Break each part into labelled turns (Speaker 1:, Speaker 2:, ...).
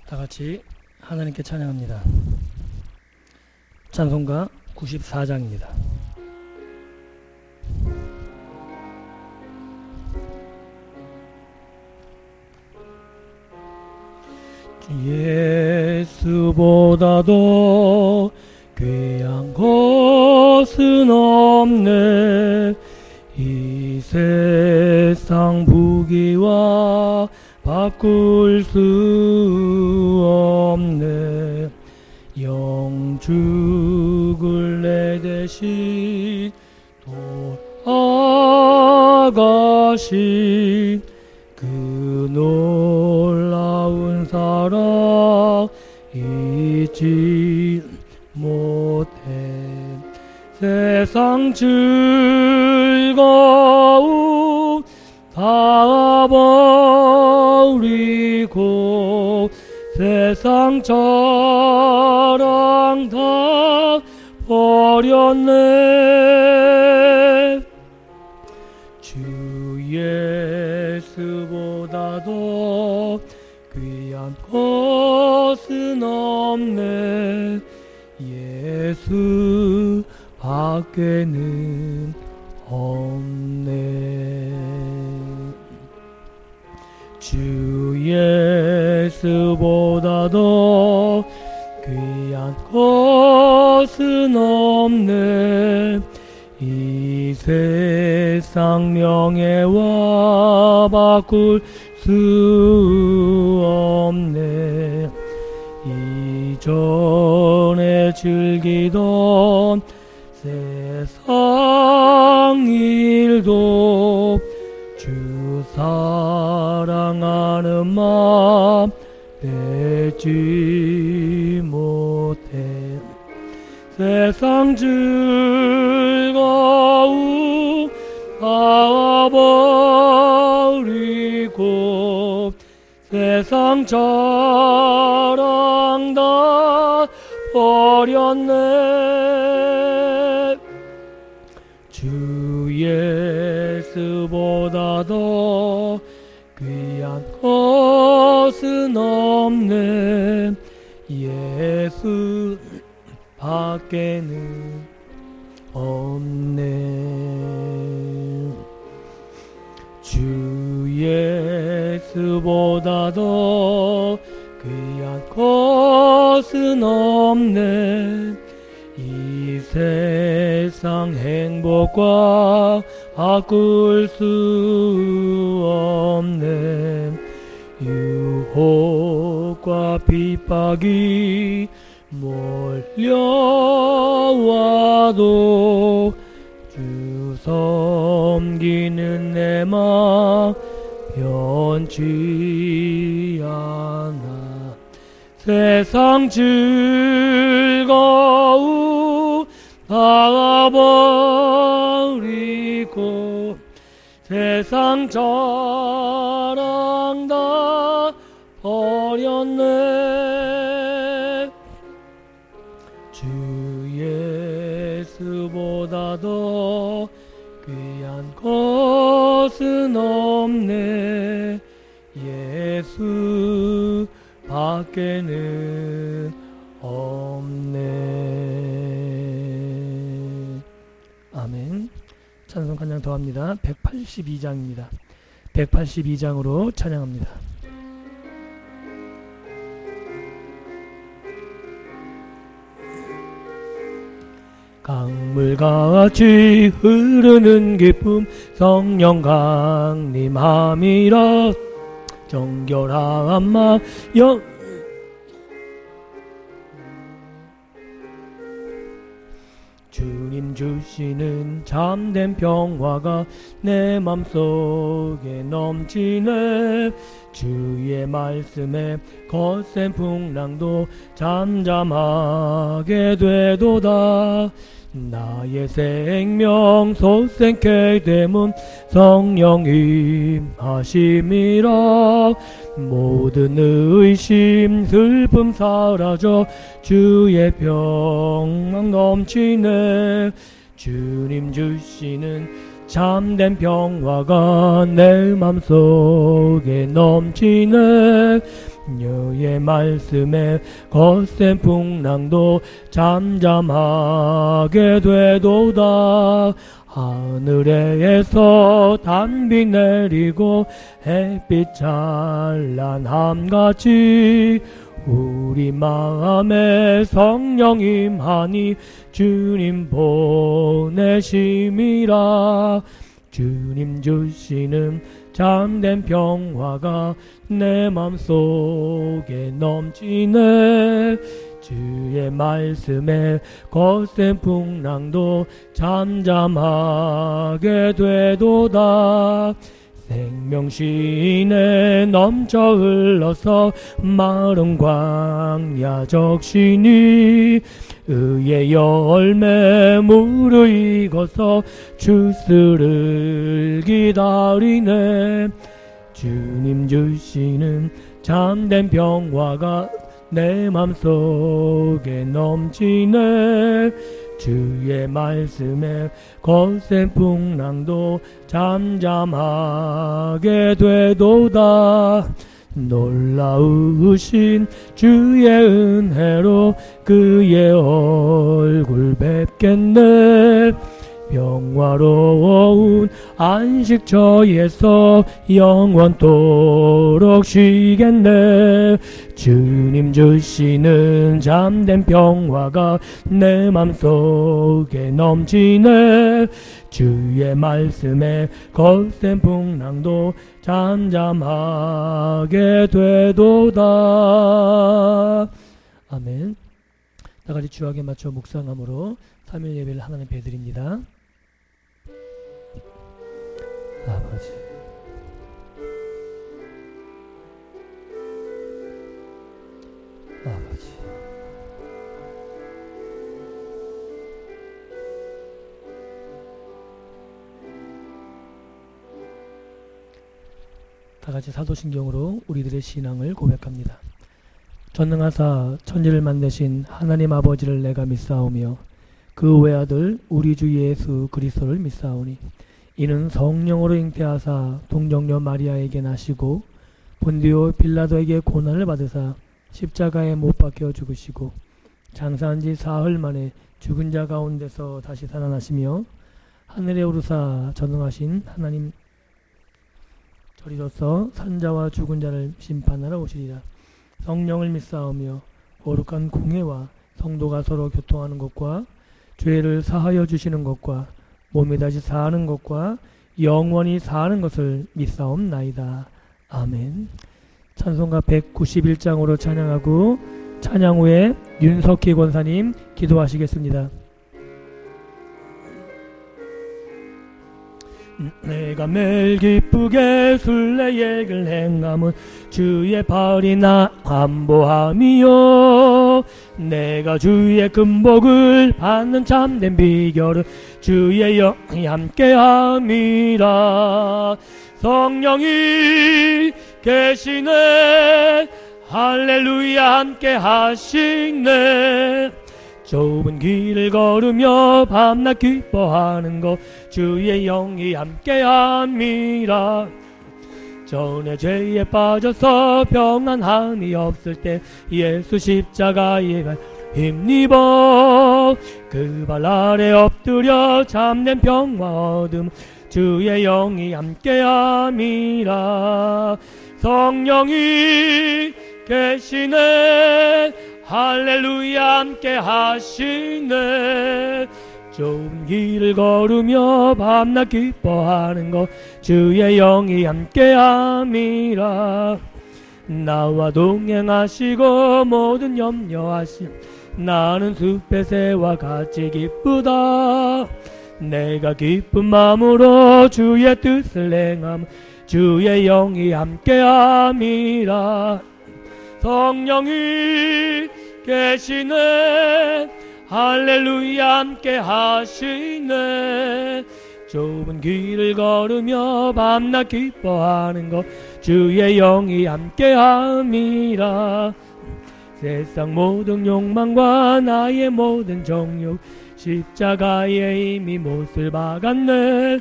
Speaker 1: 다같이 하나님께 찬양합니다. 찬송가 94장입니다. 예수보다도 귀한 것은 없네. 이 세상 부귀와 바꿀 수 없네. 영죽을 내 대신 돌아가신 그 놀라운 사랑 잊지 못해. 세상 즐거움 다 버리고 세상 자랑 다 버렸네. 주 예수보다도 귀한 것은 없네. 예수 밖에는 없네. 주 예수보다도 귀한 것은 없네. 이 세상 명예와 바꿀 수 없네. 이전에 즐기던 세상 일도 주 사랑하는 마음 내지 못해. 세상 즐거움 다 버리고 세상 자랑 다 버렸네. 주 예수보다도 귀한 것은 없네. 예수 밖에는 없네. 주 예수보다도 귀한 것은 없네. 이 세상 행복과 바꿀 수 없네. 유혹과 핍박이 몰려와도 주 섬기는 내 마음 변치 않아. 세상 즐거움 다 버리고 세상 자랑 다 버렸네. 주 예수보다도 귀한 것은 없네. 예수 밖에는 없네. 아멘. 찬송 한 장 더 합니다. 182장입니다. 182장으로 찬양합니다. 강물같이 흐르는 기쁨 성령 강림함이라. 정결한 마음 주님 주시는 참된 평화가 내 맘속에 넘치네. 주의 말씀에 거센 풍랑도 잠잠하게 되도다. 나의 생명 솟생케 되문 성령 임하심이라. 모든 의심 슬픔 사라져 주의 평강 넘치네. 주님 주시는 참된 평화가 내 맘속에 넘치네. 여의 말씀에 거센 풍랑도 잠잠하게 되도다. 하늘에서 단비 내리고 햇빛 찬란함같이 우리 마음에 성령 임하니 주님 보내심이라. 주님 주시는 참된 평화가 내 맘속에 넘치네. 주의 말씀에 거센 풍랑도 잠잠하게 되도다. 생명신에 넘쳐 흘러서 마른 광야 적시니 의의 열매 무르익어서 주스를 기다리네. 주님 주시는 참된 평화가 내 맘속에 넘치네. 주의 말씀에 거센 풍랑도 잠잠하게 되도다. 놀라우신 주의 은혜로 그의 얼굴 뵙겠네. 평화로운 안식처에서 영원토록 쉬겠네. 주님 주시는 참된 평화가 내 맘속에 넘치네. 주의 말씀에 거센 풍랑도 잠잠하게 되도다. 아멘. 다같이 주하게 맞춰 묵상함으로 3일 예배를 하나님 배드립니다. 아버지, 아버지, 다같이 사도신경으로 우리들의 신앙을 고백합니다. 전능하사 천지를 만드신 하나님 아버지를 내가 믿사오며 그 외아들 우리 주 예수 그리스도를 믿사오니 이는 성령으로 잉태하사 동정녀 마리아에게 나시고 본디오 빌라도에게 고난을 받으사 십자가에 못 박혀 죽으시고 장사한 지 사흘 만에 죽은 자 가운데서 다시 살아나시며 하늘에 오르사 전능하신 하나님 저리로서 산자와 죽은 자를 심판하러 오시리라. 성령을 믿사오며 거룩한 공회와 성도가 서로 교통하는 것과 죄를 사하여 주시는 것과 몸이 다시 사는 것과 영원히 사는 것을 믿사옵나이다. 아멘. 찬송가 191장으로 찬양하고 찬양 후에 윤석희 권사님 기도하시겠습니다. 내가 매일 기쁘게 순례액을 행함은 주의 발이 나 안보함이요. 내가 주의 금복을 받는 참된 비결은 주의 영이 함께함이라. 성령이 계시네. 할렐루야 함께 하시네. 좁은 길을 걸으며 밤낮 기뻐하는 것 주의 영이 함께함이라. 전에 죄에 빠져서 평안함이 없을 때 예수 십자가에 힘입어 그 발 아래 엎드려 참된 평화 얻음 주의 영이 함께함이라. 성령이 계시네. 할렐루야 함께 하시네. 좁은 길을 걸으며 밤낮 기뻐하는 것 주의 영이 함께함이라. 나와 동행하시고 모든 염려하심 나는 숲의 새와 같이 기쁘다. 내가 기쁜 마음으로 주의 뜻을 행함 주의 영이 함께함이라. 성령이 계시네. 할렐루야 함께 하시네. 좁은 길을 걸으며 밤낮 기뻐하는 것 주의 영이 함께함이라. 세상 모든 욕망과 나의 모든 정욕 십자가에 이미 못을 박았네.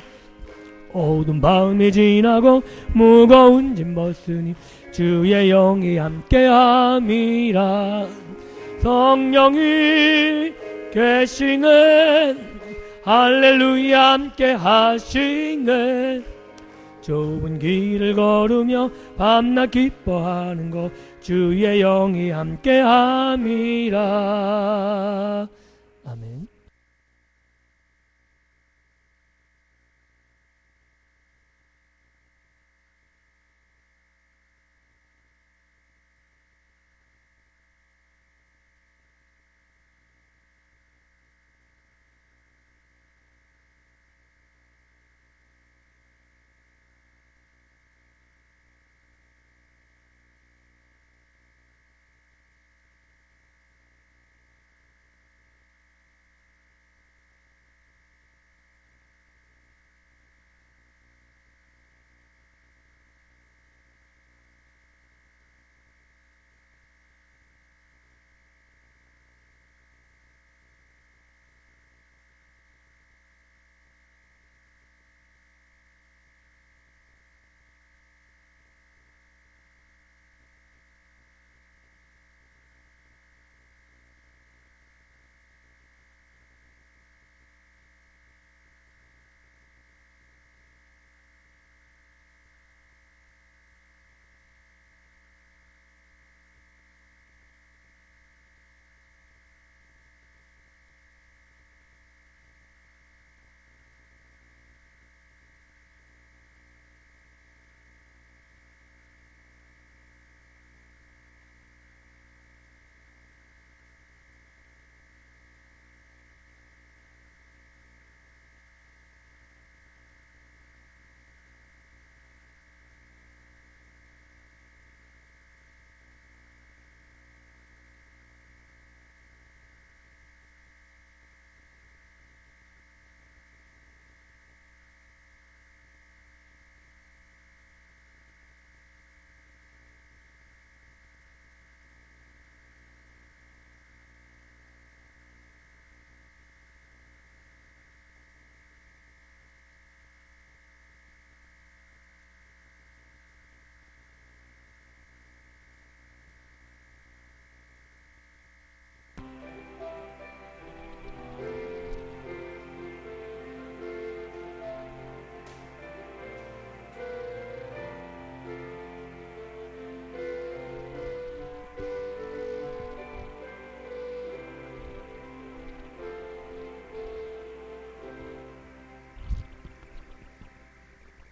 Speaker 1: 어두운 밤이 지나고 무거운 짐 벗으니 주의 영이 함께함이라. 성령이 계시네 할렐루야 함께 하시네. 좁은 길을 걸으며 밤낮 기뻐하는 것 주의 영이 함께함이라. 아멘.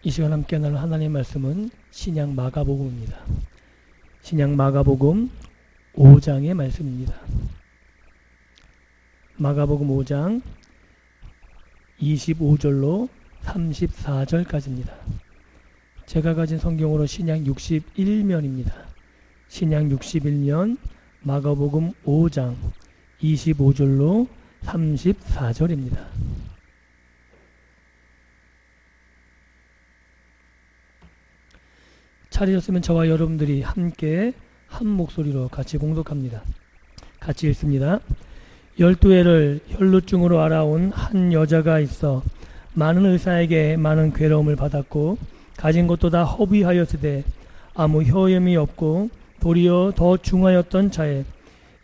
Speaker 1: 이 시간 함께 나눌 하나님의 말씀은 신약 마가복음입니다. 신약 마가복음 5장의 말씀입니다. 마가복음 5장 25절로 34절까지입니다. 제가 가진 성경으로 신약 61면입니다. 신약 61면 마가복음 5장 25절로 34절입니다. 찾으셨으면 저와 여러분들이 함께 한 목소리로 같이 공독합니다. 같이 읽습니다. 12해를 혈루증으로 알아온 한 여자가 있어 많은 의사에게 많은 괴로움을 받았고 가진 것도 다 허비하였으되 아무 효험이 없고 도리어 더 중하였던 자에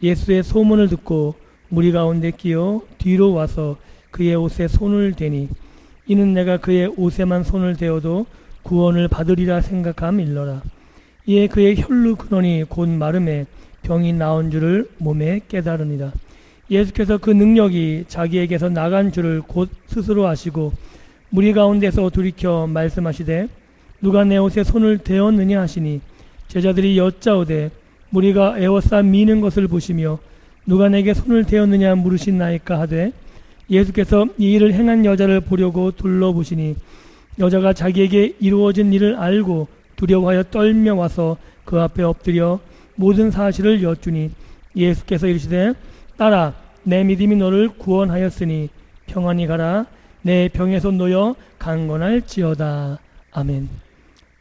Speaker 1: 예수의 소문을 듣고 무리 가운데 끼어 뒤로 와서 그의 옷에 손을 대니 이는 내가 그의 옷에만 손을 대어도 구원을 받으리라 생각함 일러라. 이에 그의 혈루 근원이 곧 마름에 병이 나온 줄을 몸에 깨달으니라. 예수께서 그 능력이 자기에게서 나간 줄을 곧 스스로 아시고 무리 가운데서 돌이켜 말씀하시되 누가 내 옷에 손을 대었느냐 하시니 제자들이 여짜오되 무리가 에워싸 미는 것을 보시며 누가 내게 손을 대었느냐 물으시나이까 하되 예수께서 이 일을 행한 여자를 보려고 둘러보시니 여자가 자기에게 이루어진 일을 알고 두려워하여 떨며 와서 그 앞에 엎드려 모든 사실을 여쭈니 예수께서 이르시되 딸아 내 믿음이 너를 구원하였으니 평안히 가라 내 병에서 놓여 강건할지어다. 아멘.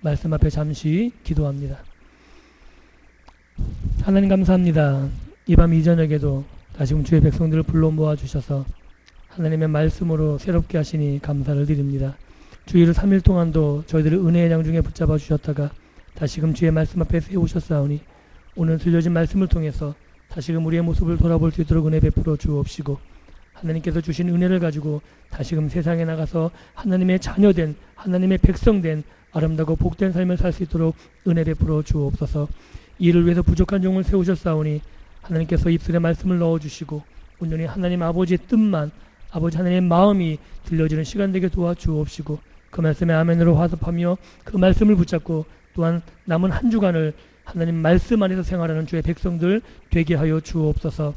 Speaker 1: 말씀 앞에 잠시 기도합니다. 하나님 감사합니다. 이 밤 이 저녁에도 다시금 주의 백성들을 불러 모아주셔서 하나님의 말씀으로 새롭게 하시니 감사를 드립니다. 주일을 3일 동안도 저희들을 은혜의 장중에 붙잡아 주셨다가 다시금 주의 말씀 앞에 세우셨사오니 오늘 들려진 말씀을 통해서 다시금 우리의 모습을 돌아볼 수 있도록 은혜 베풀어 주옵시고 하나님께서 주신 은혜를 가지고 다시금 세상에 나가서 하나님의 자녀된 하나님의 백성된 아름다고 복된 삶을 살 수 있도록 은혜 베풀어 주옵소서. 이를 위해서 부족한 종을 세우셨사오니 하나님께서 입술에 말씀을 넣어주시고 온전히 하나님 아버지의 뜻만 아버지 하나님의 마음이 들려지는 시간 되게 도와주옵시고 그 말씀에 아멘으로 화답하며 그 말씀을 붙잡고 또한 남은 한 주간을 하나님 말씀 안에서 생활하는 주의 백성들 되게 하여 주옵소서.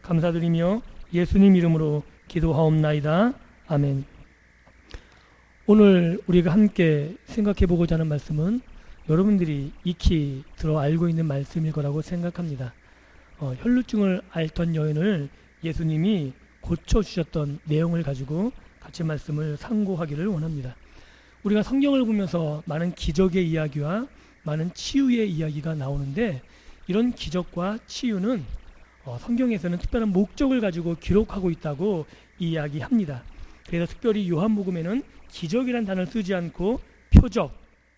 Speaker 1: 감사드리며 예수님 이름으로 기도하옵나이다. 아멘. 오늘 우리가 함께 생각해 보고자 하는 말씀은 여러분들이 익히 들어 알고 있는 말씀일 거라고 생각합니다. 혈루증을 앓던 여인을 예수님이 고쳐주셨던 내용을 가지고 같이 말씀을 상고하기를 원합니다. 우리가 성경을 보면서 많은 기적의 이야기와 많은 치유의 이야기가 나오는데 이런 기적과 치유는 성경에서는 특별한 목적을 가지고 기록하고 있다고 이야기합니다. 그래서 특별히 요한복음에는 기적이란 단어를 쓰지 않고 표적,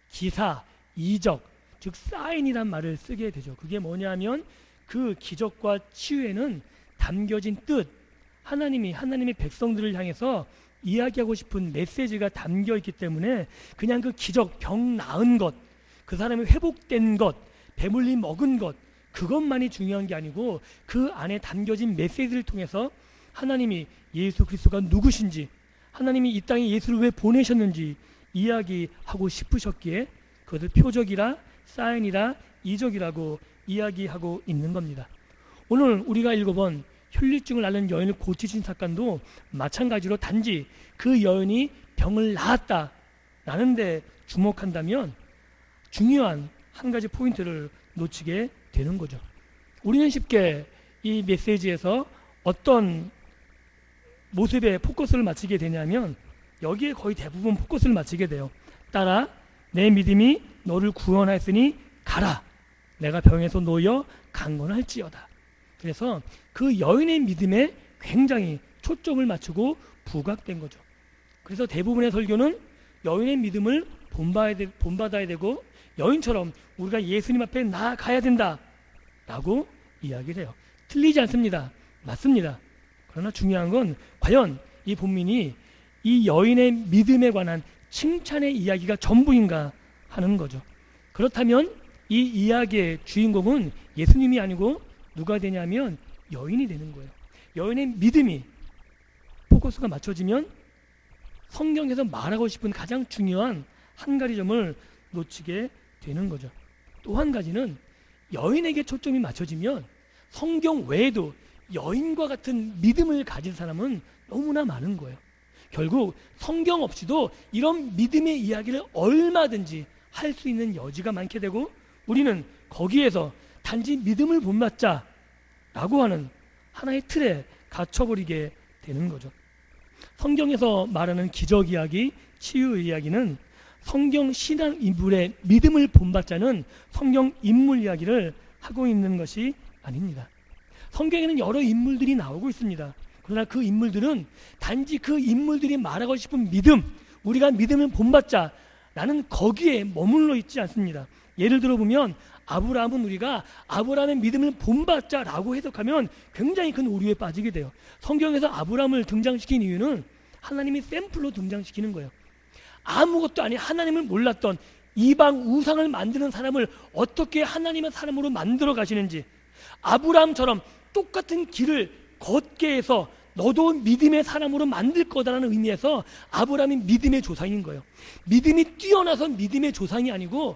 Speaker 1: 기사, 이적, 즉 사인이란 말을 쓰게 되죠. 그게 뭐냐면 그 기적과 치유에는 담겨진 뜻, 하나님의 백성들을 향해서 이야기하고 싶은 메시지가 담겨 있기 때문에 그냥 그 기적, 병 나은 것, 그 사람이 회복된 것, 배물림 먹은 것, 그것만이 중요한 게 아니고 그 안에 담겨진 메시지를 통해서 하나님이 예수 그리스도가 누구신지, 하나님이 이 땅에 예수를 왜 보내셨는지 이야기하고 싶으셨기에 그것을 표적이라 사인이라 이적이라고 이야기하고 있는 겁니다. 오늘 우리가 읽어본 혈류증을 앓는 여인을 고치신 사건도 마찬가지로 단지 그 여인이 병을 나았다 라는 데 주목한다면 중요한 한 가지 포인트를 놓치게 되는 거죠. 우리는 쉽게 이 메시지에서 어떤 모습에 포커스를 맞추게 되냐면 여기에 거의 대부분 포커스를 맞추게 돼요. 따라 내 믿음이 너를 구원하였으니 가라. 내가 병에서 놓여 강건할지어다. 그래서 그 여인의 믿음에 굉장히 초점을 맞추고 부각된 거죠. 그래서 대부분의 설교는 여인의 믿음을 본받아야 되고 여인처럼 우리가 예수님 앞에 나아가야 된다 라고 이야기를 해요. 틀리지 않습니다. 맞습니다. 그러나 중요한 건 과연 이 본문이 이 여인의 믿음에 관한 칭찬의 이야기가 전부인가 하는 거죠. 그렇다면 이 이야기의 주인공은 예수님이 아니고 누가 되냐면 여인이 되는 거예요. 여인의 믿음이 포커스가 맞춰지면 성경에서 말하고 싶은 가장 중요한 한 가지 점을 놓치게 되는 거죠. 또 한 가지는 여인에게 초점이 맞춰지면 성경 외에도 여인과 같은 믿음을 가진 사람은 너무나 많은 거예요. 결국 성경 없이도 이런 믿음의 이야기를 얼마든지 할 수 있는 여지가 많게 되고 우리는 거기에서 단지 믿음을 본받자 라고 하는 하나의 틀에 갇혀버리게 되는 거죠. 성경에서 말하는 기적 이야기, 치유 이야기는 성경 신앙 인물의 믿음을 본받자는 성경 인물 이야기를 하고 있는 것이 아닙니다. 성경에는 여러 인물들이 나오고 있습니다. 그러나 그 인물들은 단지 그 인물들이 말하고 싶은 믿음, 우리가 믿음을 본받자라는 거기에 머물러 있지 않습니다. 예를 들어 보면 아브라함은 우리가 아브라함의 믿음을 본받자라고 해석하면 굉장히 큰 오류에 빠지게 돼요. 성경에서 아브라함을 등장시킨 이유는 하나님이 샘플로 등장시키는 거예요. 아무것도 아닌 하나님을 몰랐던 이방 우상을 만드는 사람을 어떻게 하나님의 사람으로 만들어 가시는지, 아브라함처럼 똑같은 길을 걷게 해서 너도 믿음의 사람으로 만들 거다라는 의미에서 아브라함이 믿음의 조상인 거예요. 믿음이 뛰어나서 믿음의 조상이 아니고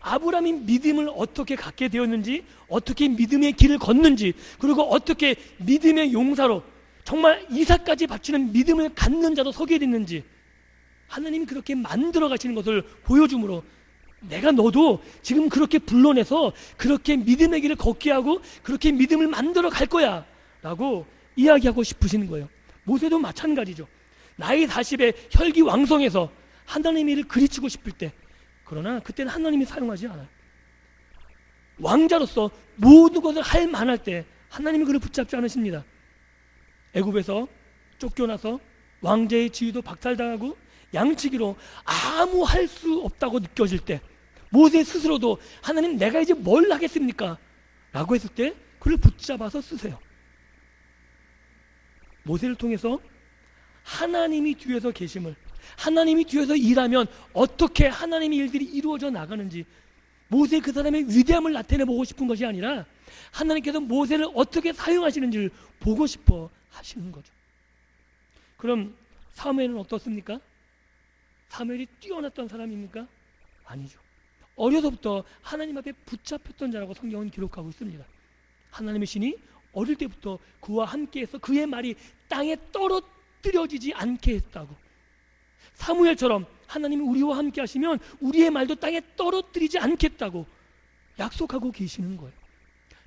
Speaker 1: 아브라함이 믿음을 어떻게 갖게 되었는지, 어떻게 믿음의 길을 걷는지, 그리고 어떻게 믿음의 용사로 정말 이삭까지 바치는 믿음을 갖는 자도 서게 됐는지 하나님이 그렇게 만들어 가시는 것을 보여주므로 내가 너도 지금 그렇게 불러내서 그렇게 믿음의 길을 걷게 하고 그렇게 믿음을 만들어 갈 거야 라고 이야기하고 싶으시는 거예요. 모세도 마찬가지죠. 나이 40에 혈기왕성해서 하나님의 일을 그리치고 싶을 때, 그러나 그때는 하나님이 사용하지 않아요. 왕자로서 모든 것을 할 만할 때 하나님이 그를 붙잡지 않으십니다. 애굽에서 쫓겨나서 왕자의 지위도 박탈당하고 양치기로 아무 할 수 없다고 느껴질 때, 모세 스스로도 하나님 내가 이제 뭘 하겠습니까? 라고 했을 때 그를 붙잡아서 쓰세요. 모세를 통해서 하나님이 뒤에서 계심을, 하나님이 뒤에서 일하면 어떻게 하나님의 일들이 이루어져 나가는지, 모세 그 사람의 위대함을 나타내보고 싶은 것이 아니라 하나님께서 모세를 어떻게 사용하시는지를 보고 싶어 하시는 거죠. 그럼 사무엘은 어떻습니까? 사무엘이 뛰어났던 사람입니까? 아니죠. 어려서부터 하나님 앞에 붙잡혔던 자라고 성경은 기록하고 있습니다. 하나님의 신이 어릴 때부터 그와 함께해서 그의 말이 땅에 떨어뜨려지지 않게 했다고. 사무엘처럼 하나님이 우리와 함께 하시면 우리의 말도 땅에 떨어뜨리지 않겠다고 약속하고 계시는 거예요.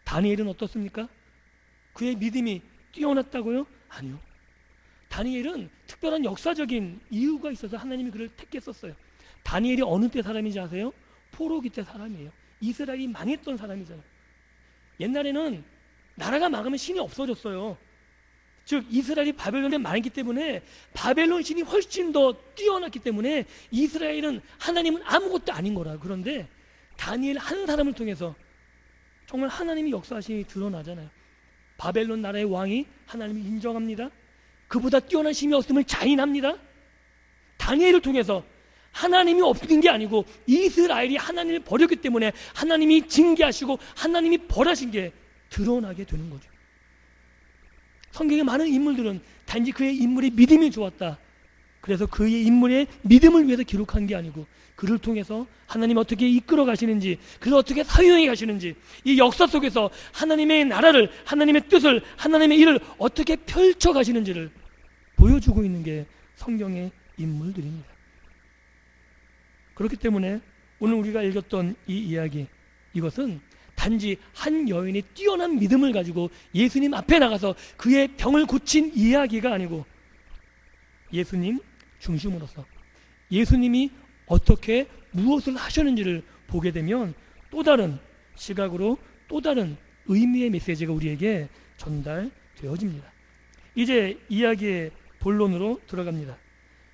Speaker 1: 다니엘은 어떻습니까? 그의 믿음이 뛰어났다고요? 아니요. 다니엘은 특별한 역사적인 이유가 있어서 하나님이 그를 택했었어요. 다니엘이 어느 때 사람인지 아세요? 포로기 때 사람이에요. 이스라엘이 망했던 사람이잖아요. 옛날에는 나라가 망하면 신이 없어졌어요. 즉 이스라엘이 바벨론에 망했기 때문에 바벨론 신이 훨씬 더 뛰어났기 때문에 이스라엘은, 하나님은 아무것도 아닌 거라. 그런데 다니엘 한 사람을 통해서 정말 하나님이 역사하심이 드러나잖아요. 바벨론 나라의 왕이 하나님을 인정합니다. 그보다 뛰어난 신이 없음을 자인합니다. 다니엘을 통해서 하나님이 없는 게 아니고 이스라엘이 하나님을 버렸기 때문에 하나님이 징계하시고 하나님이 벌하신 게 드러나게 되는 거죠. 성경의 많은 인물들은 단지 그의 인물의 믿음이 좋았다, 그래서 그의 인물의 믿음을 위해서 기록한 게 아니고 그를 통해서 하나님 어떻게 이끌어 가시는지, 그를 어떻게 사용해 가시는지, 이 역사 속에서 하나님의 나라를, 하나님의 뜻을, 하나님의 일을 어떻게 펼쳐 가시는지를 보여주고 있는 게 성경의 인물들입니다. 그렇기 때문에 오늘 우리가 읽었던 이 이야기, 이것은 단지 한 여인이 뛰어난 믿음을 가지고 예수님 앞에 나가서 그의 병을 고친 이야기가 아니고 예수님 중심으로서 예수님이 어떻게 무엇을 하셨는지를 보게 되면 또 다른 시각으로 또 다른 의미의 메시지가 우리에게 전달되어집니다. 이제 이야기의 본론으로 들어갑니다.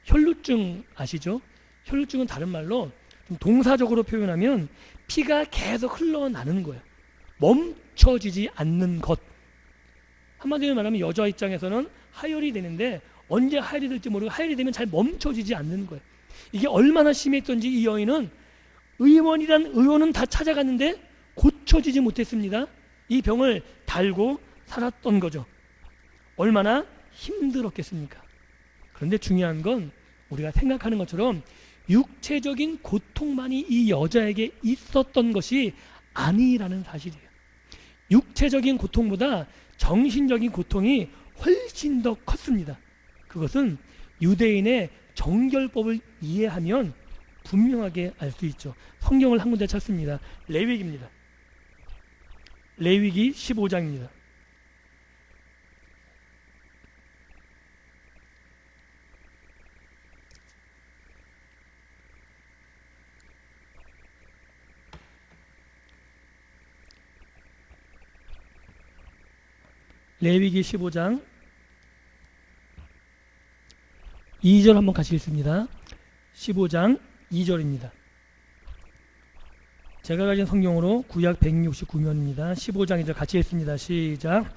Speaker 1: 혈루증 아시죠? 혈루증은 다른 말로 좀 동사적으로 표현하면 피가 계속 흘러나는 거예요. 멈춰지지 않는 것. 한마디로 말하면 여자 입장에서는 하혈이 되는데 언제 하혈이 될지 모르고 하혈이 되면 잘 멈춰지지 않는 거예요. 이게 얼마나 심했던지 이 여인은 의원은 다 찾아갔는데 고쳐지지 못했습니다. 이 병을 달고 살았던 거죠. 얼마나 힘들었겠습니까? 그런데 중요한 건 우리가 생각하는 것처럼 육체적인 고통만이 이 여자에게 있었던 것이 아니라는 사실이에요. 육체적인 고통보다 정신적인 고통이 훨씬 더 컸습니다. 그것은 유대인의 정결법을 이해하면 분명하게 알 수 있죠. 성경을 한 군데 찾습니다. 레위기입니다. 레위기 15장입니다. 레위기 15장 2절 한번 같이 읽습니다. 15장 2절입니다. 제가 가진 성경으로 구약 169면입니다. 15장 2절 같이 읽습니다. 시작.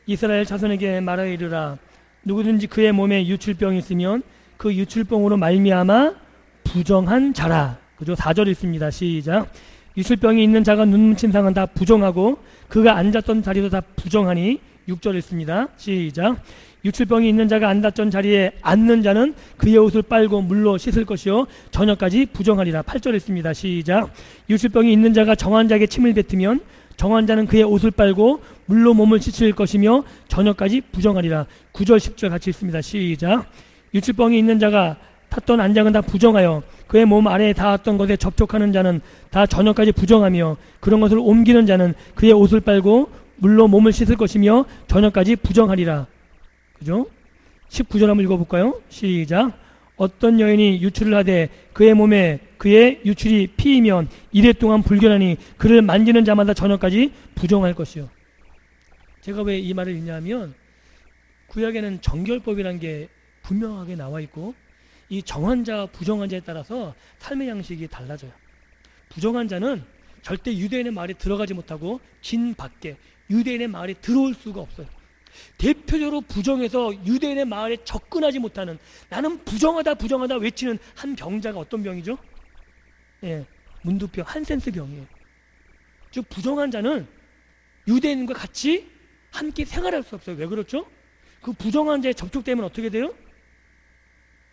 Speaker 1: 이스라엘 자손에게 말하여 이르라. 누구든지 그의 몸에 유출병이 있으면 그 유출병으로 말미암아 부정한 자라. 그죠? 4절 읽습니다. 시작. 유출병이 있는 자가 눈 묻힌 상은 다 부정하고 그가 앉았던 자리도 다 부정하니. 6절 읽습니다. 시작. 유출병이 있는 자가 앉았던 자리에 앉는 자는 그의 옷을 빨고 물로 씻을 것이요 저녁까지 부정하리라. 8절 읽습니다. 시작. 유출병이 있는 자가 정한 자에게 침을 뱉으면 정한 자는 그의 옷을 빨고 물로 몸을 씻을 것이며 저녁까지 부정하리라. 9절 10절 같이 읽습니다. 시작. 유출병이 있는 자가 탔던 안장은 다 부정하여 그의 몸 아래에 닿았던 것에 접촉하는 자는 다 저녁까지 부정하며 그런 것을 옮기는 자는 그의 옷을 빨고 물로 몸을 씻을 것이며 저녁까지 부정하리라. 그죠? 19절 한번 읽어볼까요? 시작. 어떤 여인이 유출을 하되 그의 몸에 그의 유출이 피이면 이래 동안 불결하니 그를 만지는 자마다 저녁까지 부정할 것이요. 제가 왜 이 말을 읽냐면 구약에는 정결법이라는 게 분명하게 나와 있고 이 정한 자와 부정한 자에 따라서 삶의 양식이 달라져요. 부정한 자는 절대 유대인의 마을에 들어가지 못하고 진 밖에 유대인의 마을에 들어올 수가 없어요. 대표적으로 부정해서 유대인의 마을에 접근하지 못하는, 나는 부정하다 부정하다 외치는 한 병자가 어떤 병이죠? 예, 문두병, 한센스 병이에요. 즉 부정한 자는 유대인과 같이 함께 생활할 수 없어요. 왜 그렇죠? 그 부정한 자에 접촉되면 어떻게 돼요?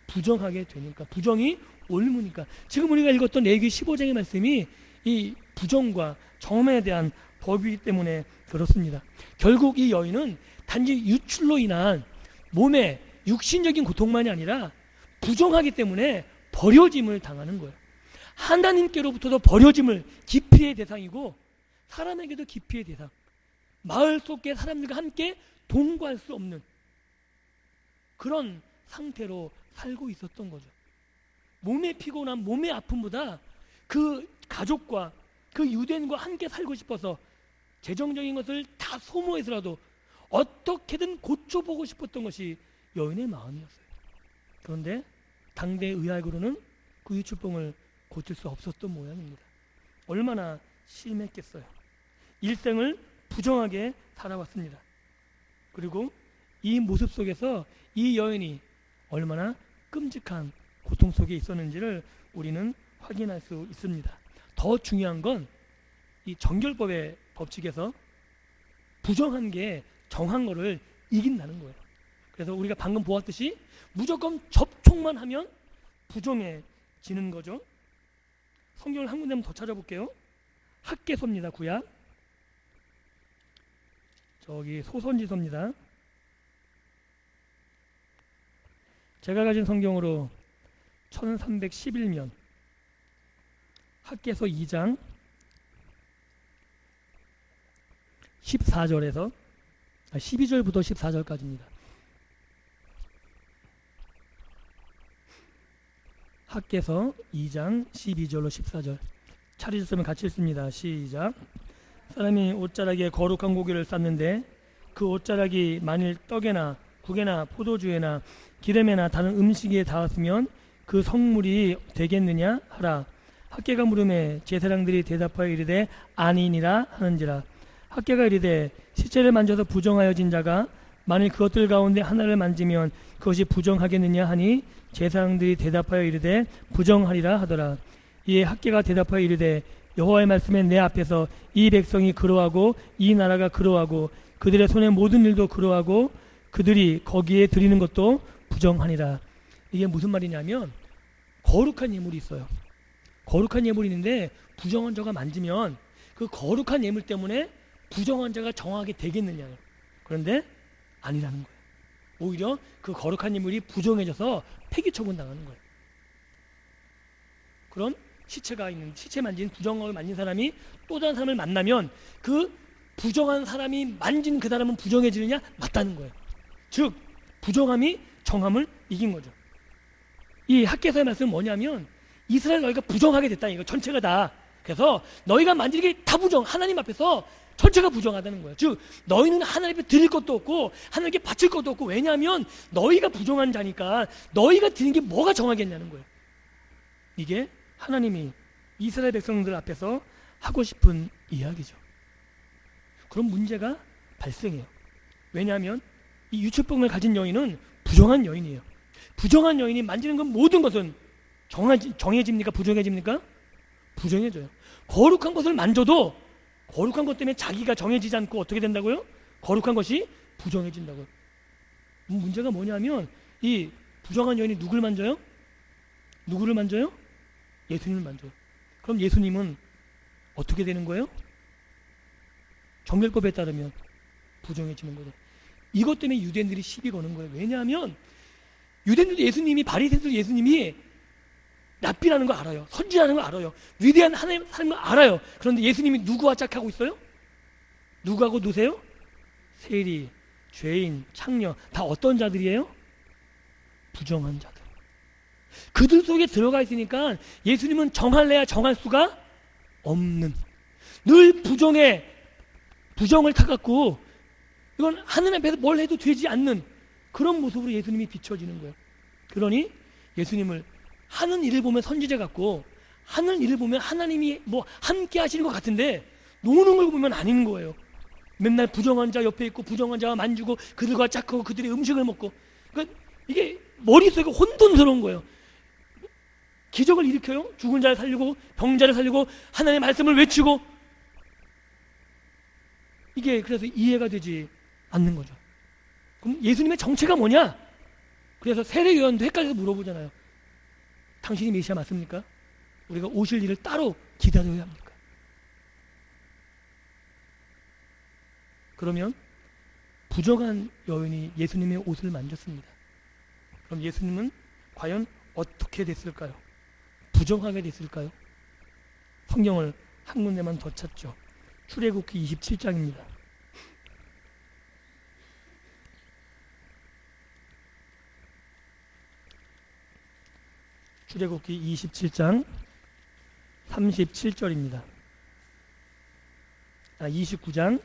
Speaker 1: 부정하게 되니까, 부정이 올무니까. 지금 우리가 읽었던 레위기 15장의 말씀이 이 부정과 정험에 대한 법이기 때문에 그렇습니다. 결국 이 여인은 단지 유출로 인한 몸의 육신적인 고통만이 아니라 부정하기 때문에 버려짐을 당하는 거예요. 하나님께로부터도 버려짐을, 기피의 대상이고 사람에게도 기피의 대상, 마을 속의 사람들과 함께 동거할 수 없는 그런 상태로 살고 있었던 거죠. 몸의 피곤함, 몸의 아픔보다 그 가족과 그 유대인과 함께 살고 싶어서 재정적인 것을 다 소모해서라도 어떻게든 고쳐보고 싶었던 것이 여인의 마음이었어요. 그런데 당대 의학으로는 그 유출병을 고칠 수 없었던 모양입니다. 얼마나 심했겠어요. 일생을 부정하게 살아왔습니다. 그리고 이 모습 속에서 이 여인이 얼마나 끔찍한 고통 속에 있었는지를 우리는 확인할 수 있습니다. 더 중요한 건 이 정결법의 법칙에서 부정한 게 정한 거를 이긴다는 거예요. 그래서 우리가 방금 보았듯이 무조건 접촉만 하면 부정해지는 거죠. 성경을 한 군데만 더 찾아볼게요. 학개서입니다. 구약. 저기 소선지서입니다. 제가 가진 성경으로 1311면 학개서 2장 14절에서 12절부터 14절까지입니다. 학개서 2장 12절로 14절. 찾으셨으면 같이 읽습니다. 시작. 사람이 옷자락에 거룩한 고기를 쌌는데 그 옷자락이 만일 떡에나 국에나 포도주에나 기름에나 다른 음식에 닿았으면 그 성물이 되겠느냐 하라. 학개가 물음에 제사장들이 대답하여 이르되 아니니라 하는지라. 학개가 이르되 시체를 만져서 부정하여진 자가 만일 그것들 가운데 하나를 만지면 그것이 부정하겠느냐 하니 제사장들이 대답하여 이르되 부정하리라 하더라. 이에 학개가 대답하여 이르되 여호와의 말씀에 내 앞에서 이 백성이 그러하고 이 나라가 그러하고 그들의 손의 모든 일도 그러하고 그들이 거기에 드리는 것도 부정하니라. 이게 무슨 말이냐면 거룩한 예물이 있어요. 거룩한 예물이 있는데 부정한 자가 만지면 그 거룩한 예물 때문에 부정한 자가 정하게 되겠느냐요. 그런데 아니라는 거예요. 오히려 그 거룩한 예물이 부정해져서 폐기 처분당하는 거예요. 그럼 시체가 있는, 시체 만진 부정을 만진 사람이 또 다른 사람을 만나면 그 부정한 사람이 만진 그 사람은 부정해지느냐? 맞다는 거예요. 즉 부정함이 정함을 이긴 거죠. 이 학개서의 말씀은 뭐냐면 이스라엘 너희가 부정하게 됐다, 이거 전체가 다. 그래서 너희가 만지는 게 다 부정, 하나님 앞에서 전체가 부정하다는 거예요. 즉 너희는 하나님 앞에 드릴 것도 없고 하나님께 바칠 것도 없고, 왜냐하면 너희가 부정한 자니까 너희가 드리는 게 뭐가 정하겠냐는 거예요. 이게 하나님이 이스라엘 백성들 앞에서 하고 싶은 이야기죠. 그런 문제가 발생해요. 왜냐하면 이 유출병을 가진 여인은 부정한 여인이에요. 부정한 여인이 만지는 건 모든 것은 정해집니까? 부정해집니까? 부정해져요. 거룩한 것을 만져도 거룩한 것 때문에 자기가 정해지지 않고 어떻게 된다고요? 거룩한 것이 부정해진다고요. 문제가 뭐냐면 이 부정한 여인이 누굴 만져요? 누구를 만져요? 예수님을 만져요. 그럼 예수님은 어떻게 되는 거예요? 정결법에 따르면 부정해지는 거죠. 이것 때문에 유대인들이 시비 거는 거예요. 왜냐하면 유대인들도 예수님이, 바리새인들 예수님이 랍비라는 거 알아요. 선지라는 거 알아요. 위대한 하나님 사람인 거 알아요. 그런데 예수님이 누구와 짝하고 있어요? 누구하고 누세요? 세리, 죄인, 창녀, 다 어떤 자들이에요? 부정한 자들. 그들 속에 들어가 있으니까 예수님은 정할래야 정할 수가 없는, 늘 부정을 타갖고 이건 하나님 앞에서 뭘 해도 되지 않는 그런 모습으로 예수님이 비춰지는 거예요. 그러니 예수님을 하는 일을 보면 선지자 같고 하는 일을 보면 하나님이 뭐 함께 하시는 것 같은데 노는 걸 보면 아닌 거예요. 맨날 부정한 자 옆에 있고 부정한 자와 만지고 그들과 짝하고 그들의 음식을 먹고, 그러니까 이게 머릿속에 혼돈스러운 거예요. 기적을 일으켜요. 죽은 자를 살리고 병자를 살리고 하나님의 말씀을 외치고, 이게 그래서 이해가 되지 않는 거죠. 그럼 예수님의 정체가 뭐냐? 그래서 세례요한도 헷갈려서 물어보잖아요. 당신이 메시아 맞습니까? 우리가 오실 일을 따로 기다려야 합니까? 그러면 부정한 여인이 예수님의 옷을 만졌습니다. 그럼 예수님은 과연 어떻게 됐을까요? 부정하게 됐을까요? 성경을 한 군데만 더 찾죠. 출애굽기 27장입니다. 출애굽기 27장 37절입니다. 29장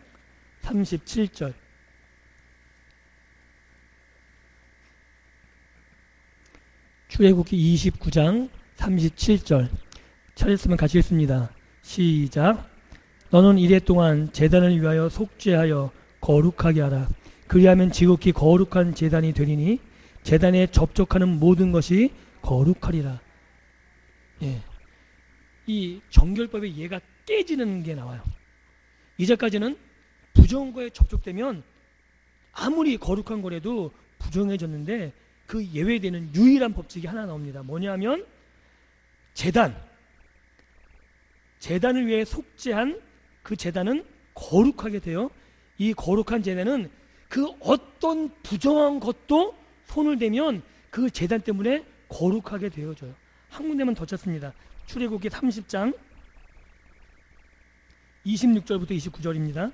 Speaker 1: 37절. 출애굽기 29장 37절. 찾았으면 같이 읽습니다. 시작. 너는 이래 동안 제단을 위하여 속죄하여 거룩하게 하라. 그리하면 지극히 거룩한 제단이 되리니 제단에 접촉하는 모든 것이 거룩하리라. 예. 이 정결법의 예가 깨지는 게 나와요. 이제까지는 부정과에 접촉되면 아무리 거룩한 거라도 부정해졌는데 그 예외되는 유일한 법칙이 하나 나옵니다. 뭐냐면 제단을 위해 속죄한 그 제단은 거룩하게 되어 이 거룩한 제단은 그 어떤 부정한 것도 손을 대면 그 제단 때문에 거룩하게 되어져요. 한 군데만 더 찾습니다. 출애굽기 30장 26절부터 29절입니다.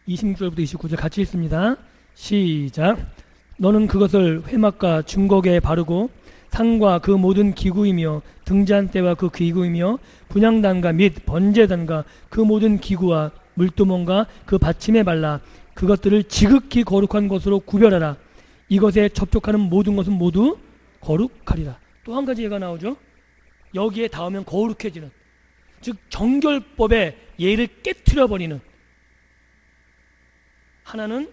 Speaker 1: 26절부터 29절 같이 읽습니다. 시작. 너는 그것을 회막과 중거기에 바르고 상과 그 모든 기구이며 등잔대와 그 기구이며 분향단과 및 번제단과 그 모든 기구와 물두멍과 그 받침에 발라 그것들을 지극히 거룩한 것으로 구별하라. 이것에 접촉하는 모든 것은 모두 거룩하리라. 또 한 가지 예가 나오죠. 여기에 닿으면 거룩해지는, 즉 정결법의 예를 깨트려버리는. 하나는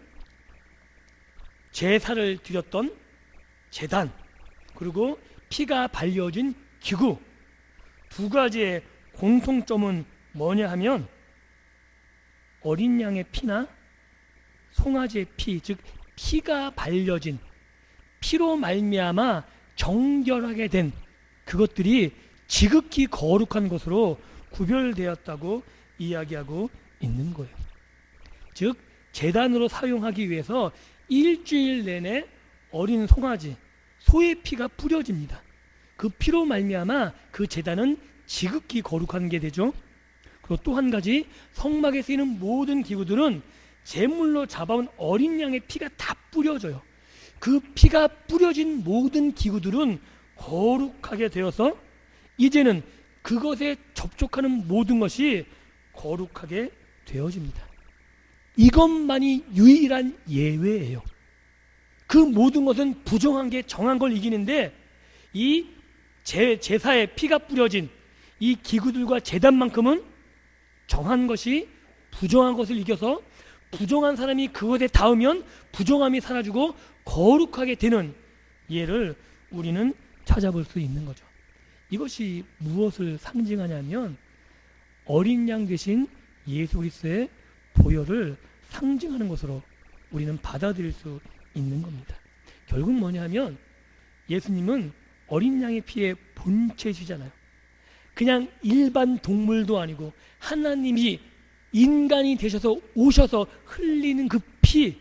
Speaker 1: 제사를 드렸던 제단, 그리고 피가 발려진 기구. 두 가지의 공통점은 뭐냐 하면 어린 양의 피나 송아지의 피, 즉 피가 발려진, 피로 말미암아 정결하게 된 그것들이 지극히 거룩한 것으로 구별되었다고 이야기하고 있는 거예요. 즉 제단으로 사용하기 위해서 일주일 내내 어린 송아지, 소의 피가 뿌려집니다. 그 피로 말미암아 그 제단은 지극히 거룩한 게 되죠. 그리고 또 한 가지, 성막에 쓰이는 모든 기구들은 제물로 잡아온 어린 양의 피가 다 뿌려져요. 그 피가 뿌려진 모든 기구들은 거룩하게 되어서 이제는 그것에 접촉하는 모든 것이 거룩하게 되어집니다. 이것만이 유일한 예외예요. 그 모든 것은 부정한 게 정한 걸 이기는데 이 제사에 피가 뿌려진 이 기구들과 제단만큼은 정한 것이 부정한 것을 이겨서 부정한 사람이 그것에 닿으면 부정함이 사라지고 거룩하게 되는 예를 우리는 찾아볼 수 있는 거죠. 이것이 무엇을 상징하냐면 어린 양 되신 예수 그리스도의 보혈을 상징하는 것으로 우리는 받아들일 수 있는 겁니다. 결국 뭐냐면 예수님은 어린 양의 피의 본체시잖아요. 그냥 일반 동물도 아니고 하나님이 인간이 되셔서 오셔서 흘리는 그 피,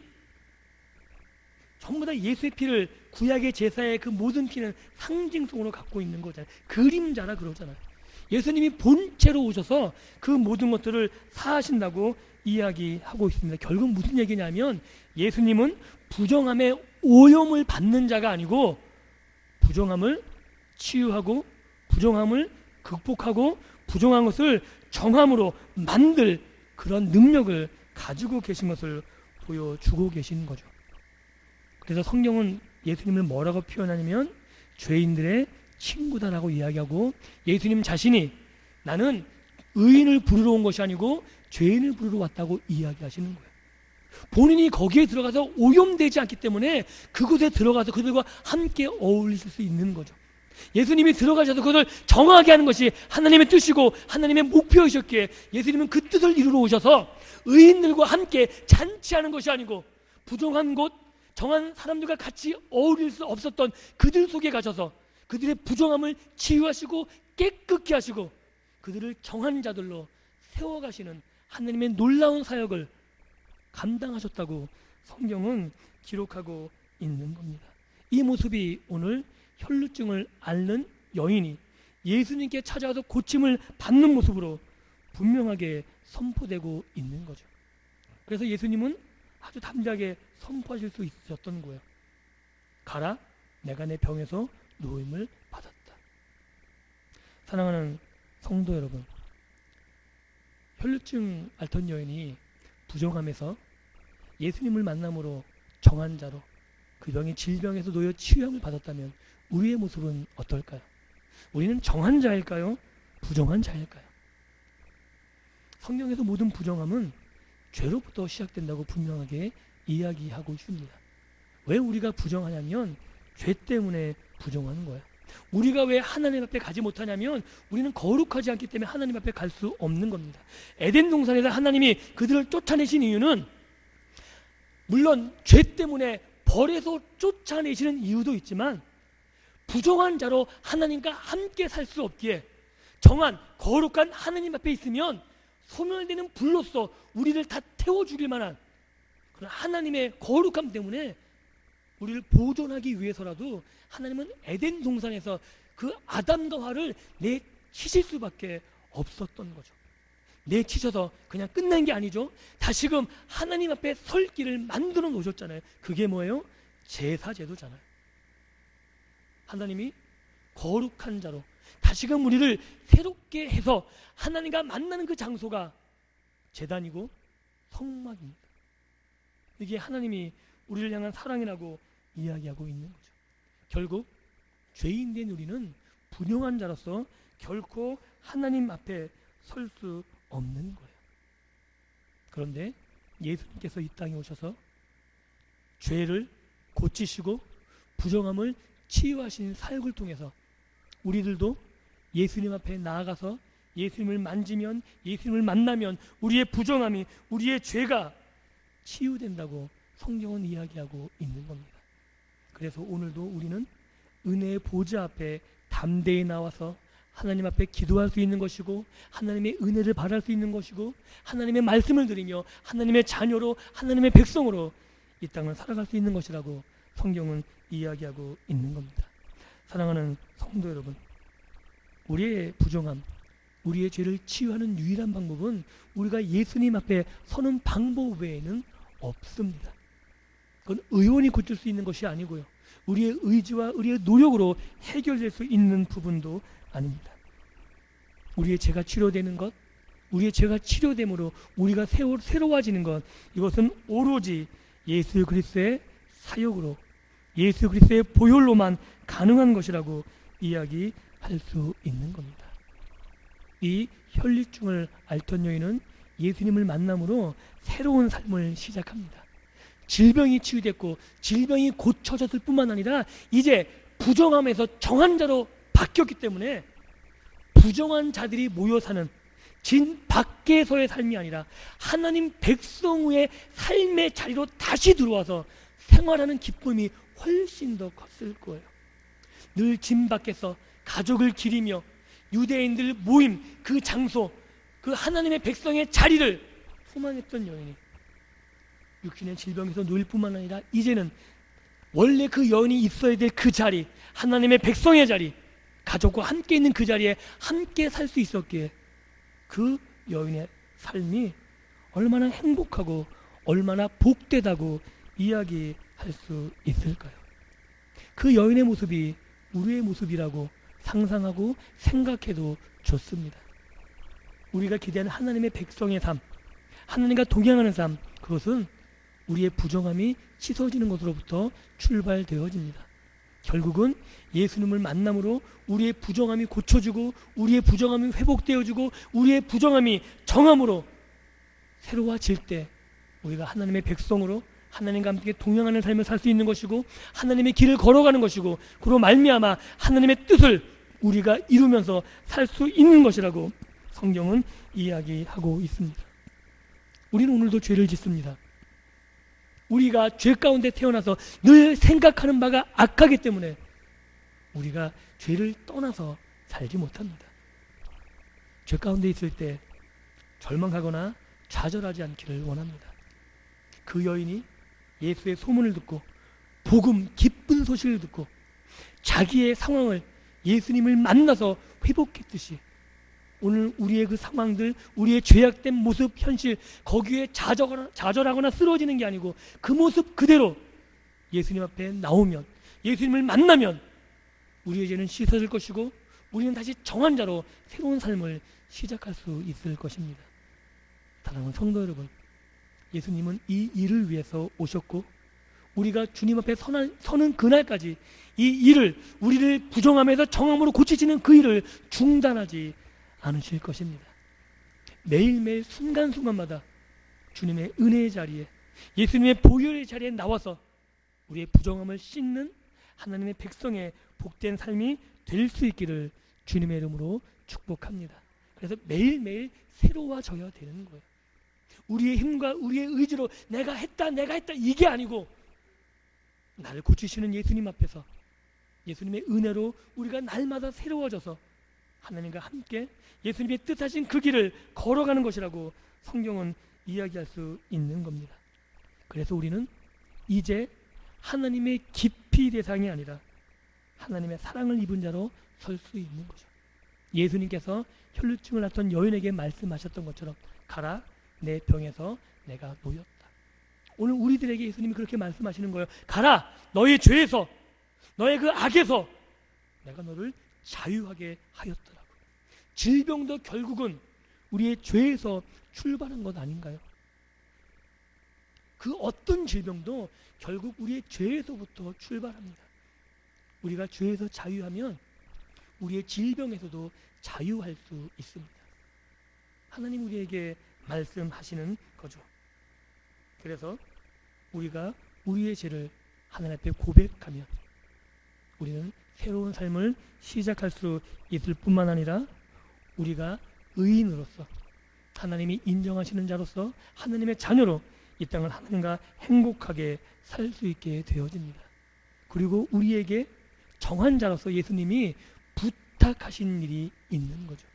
Speaker 1: 전부 다 예수의 피를, 구약의 제사의 그 모든 피는 상징성으로 갖고 있는 거잖아요. 그림자라 그러잖아요. 예수님이 본체로 오셔서 그 모든 것들을 사하신다고 이야기하고 있습니다. 결국 무슨 얘기냐면 예수님은 부정함의 오염을 받는 자가 아니고 부정함을 치유하고 부정함을 극복하고 부정한 것을 정함으로 만들 그런 능력을 가지고 계신 것을 보여주고 계신 거죠. 그래서 성경은 예수님을 뭐라고 표현하냐면 죄인들의 친구다라고 이야기하고, 예수님 자신이 나는 의인을 부르러 온 것이 아니고 죄인을 부르러 왔다고 이야기하시는 거예요. 본인이 거기에 들어가서 오염되지 않기 때문에 그곳에 들어가서 그들과 함께 어울리실 수 있는 거죠. 예수님이 들어가셔서 그것을 정하게 하는 것이 하나님의 뜻이고 하나님의 목표이셨기에 예수님은 그 뜻을 이루러 오셔서 의인들과 함께 잔치하는 것이 아니고 부정한 곳, 정한 사람들과 같이 어울릴 수 없었던 그들 속에 가셔서 그들의 부정함을 치유하시고 깨끗게 하시고 그들을 정한 자들로 세워가시는 하나님의 놀라운 사역을 감당하셨다고 성경은 기록하고 있는 겁니다. 이 모습이 오늘 혈루증을 앓는 여인이 예수님께 찾아와서 고침을 받는 모습으로 분명하게 선포되고 있는 거죠. 그래서 예수님은 아주 담대하게 선포하실 수 있었던 거예요. 가라, 내가 내 병에서 노임을 받았다. 사랑하는 성도 여러분, 혈루증 앓던 여인이 부정함에서 예수님을 만남으로 정한 자로 그 병이 질병에서 놓여 치유함을 받았다면 우리의 모습은 어떨까요? 우리는 정한 자일까요? 부정한 자일까요? 성경에서 모든 부정함은 죄로부터 시작된다고 분명하게 이야기하고 있습니다. 왜 우리가 부정하냐면 죄 때문에 부정하는 거예요. 우리가 왜 하나님 앞에 가지 못하냐면 우리는 거룩하지 않기 때문에 하나님 앞에 갈 수 없는 겁니다. 에덴 동산에서 하나님이 그들을 쫓아내신 이유는 물론 죄 때문에 벌에서 쫓아내시는 이유도 있지만 부정한 자로 하나님과 함께 살 수 없기에 정한 거룩한 하나님 앞에 있으면 소멸되는 불로서 우리를 다 태워주길 만한 그런 하나님의 거룩함 때문에 우리를 보존하기 위해서라도 하나님은 에덴 동산에서 그 아담과 하와를 내치실 수밖에 없었던 거죠. 내치셔서 그냥 끝난 게 아니죠. 다시금 하나님 앞에 설 길을 만들어 놓으셨잖아요. 그게 뭐예요? 제사제도잖아요. 하나님이 거룩한 자로 다시금 우리를 새롭게 해서 하나님과 만나는 그 장소가 제단이고 성막입니다. 이게 하나님이 우리를 향한 사랑이라고 이야기하고 있는 거죠. 결국 죄인된 우리는 분용한 자로서 결코 하나님 앞에 설 수 없는 거예요. 그런데 예수님께서 이 땅에 오셔서 죄를 고치시고 부정함을 치유하신 사역을 통해서 우리들도 예수님 앞에 나아가서 예수님을 만지면, 예수님을 만나면 우리의 부정함이, 우리의 죄가 치유된다고 성경은 이야기하고 있는 겁니다. 그래서 오늘도 우리는 은혜의 보좌 앞에 담대히 나와서 하나님 앞에 기도할 수 있는 것이고 하나님의 은혜를 바랄 수 있는 것이고 하나님의 말씀을 드리며 하나님의 자녀로 하나님의 백성으로 이 땅을 살아갈 수 있는 것이라고 성경은 이야기하고 있는 겁니다. 사랑하는 성도 여러분, 우리의 부정함, 우리의 죄를 치유하는 유일한 방법은 우리가 예수님 앞에 서는 방법 외에는 없습니다. 그건 의원이 고칠 수 있는 것이 아니고요, 우리의 의지와 우리의 노력으로 해결될 수 있는 부분도 아닙니다. 우리의 죄가 치료되는 것, 우리의 죄가 치료됨으로 우리가 새로워지는 것, 이것은 오로지 예수 그리스도의 사역으로, 예수 그리스도의 보혈로만 가능한 것이라고 이야기할 수 있는 겁니다. 이 혈루증을 앓던 여인은 예수님을 만남으로 새로운 삶을 시작합니다. 질병이 치유됐고 질병이 고쳐졌을 뿐만 아니라 이제 부정함에서 정한 자로 바뀌었기 때문에 부정한 자들이 모여 사는 진 밖에서의 삶이 아니라 하나님 백성의 삶의 자리로 다시 들어와서 생활하는 기쁨이 훨씬 더 컸을 거예요. 늘 진 밖에서 가족을 기리며 유대인들 모임, 그 장소, 그 하나님의 백성의 자리를 소망했던 여인이 육신의 질병에서 놓일 뿐만 아니라 이제는 원래 그 여인이 있어야 될 그 자리, 하나님의 백성의 자리, 가족과 함께 있는 그 자리에 함께 살 수 있었기에 그 여인의 삶이 얼마나 행복하고 얼마나 복되다고 이야기할 수 있을까요? 그 여인의 모습이 우리의 모습이라고 상상하고 생각해도 좋습니다. 우리가 기대하는 하나님의 백성의 삶, 하나님과 동행하는 삶, 그것은 우리의 부정함이 씻어지는 것으로부터 출발되어집니다. 결국은 예수님을 만남으로 우리의 부정함이 고쳐지고 우리의 부정함이 회복되어지고 우리의 부정함이 정함으로 새로워질 때 우리가 하나님의 백성으로 하나님과 함께 동행하는 삶을 살 수 있는 것이고 하나님의 길을 걸어가는 것이고 그로 말미암아 하나님의 뜻을 우리가 이루면서 살 수 있는 것이라고 성경은 이야기하고 있습니다. 우리는 오늘도 죄를 짓습니다. 우리가 죄 가운데 태어나서 늘 생각하는 바가 악하기 때문에 우리가 죄를 떠나서 살지 못합니다. 죄 가운데 있을 때 절망하거나 좌절하지 않기를 원합니다. 그 여인이 예수의 소문을 듣고 복음 기쁜 소식을 듣고 자기의 상황을 예수님을 만나서 회복했듯이 오늘 우리의 그 상황들, 우리의 죄악된 모습, 현실 거기에 좌절하거나 쓰러지는 게 아니고 그 모습 그대로 예수님 앞에 나오면 예수님을 만나면 우리의 죄는 씻어질 것이고 우리는 다시 정한 자로 새로운 삶을 시작할 수 있을 것입니다. 사랑하는 성도 여러분, 예수님은 이 일을 위해서 오셨고 우리가 주님 앞에 서는 그날까지 이 일을 우리를 부정함에서 정함으로 고치시는 그 일을 중단하지 않으실 것입니다. 매일매일 순간순간마다 주님의 은혜의 자리에 예수님의 보혈의 자리에 나와서 우리의 부정함을 씻는 하나님의 백성의 복된 삶이 될 수 있기를 주님의 이름으로 축복합니다. 그래서 매일매일 새로워져야 되는 거예요. 우리의 힘과 우리의 의지로 내가 했다 이게 아니고 나를 고치시는 예수님 앞에서 예수님의 은혜로 우리가 날마다 새로워져서 하나님과 함께 예수님의 뜻하신 그 길을 걸어가는 것이라고 성경은 이야기할 수 있는 겁니다. 그래서 우리는 이제 하나님의 깊이 대상이 아니라 하나님의 사랑을 입은 자로 설 수 있는 거죠. 예수님께서 혈루증을 앓던 여인에게 말씀하셨던 것처럼 가라 내 병에서 내가 놓였다. 오늘 우리들에게 예수님이 그렇게 말씀하시는 거예요. 가라 너의 죄에서 너의 그 악에서 내가 너를 자유하게 하였더라고. 질병도 결국은 우리의 죄에서 출발한 것 아닌가요? 그 어떤 질병도 결국 우리의 죄에서부터 출발합니다. 우리가 죄에서 자유하면 우리의 질병에서도 자유할 수 있습니다. 하나님 우리에게 말씀하시는 거죠. 그래서 우리가 우리의 죄를 하나님 앞에 고백하면 우리는 새로운 삶을 시작할 수 있을 뿐만 아니라 우리가 의인으로서 하나님이 인정하시는 자로서 하나님의 자녀로 이 땅을 하나님과 행복하게 살 수 있게 되어집니다. 그리고 우리에게 정한 자로서 예수님이 부탁하신 일이 있는 거죠.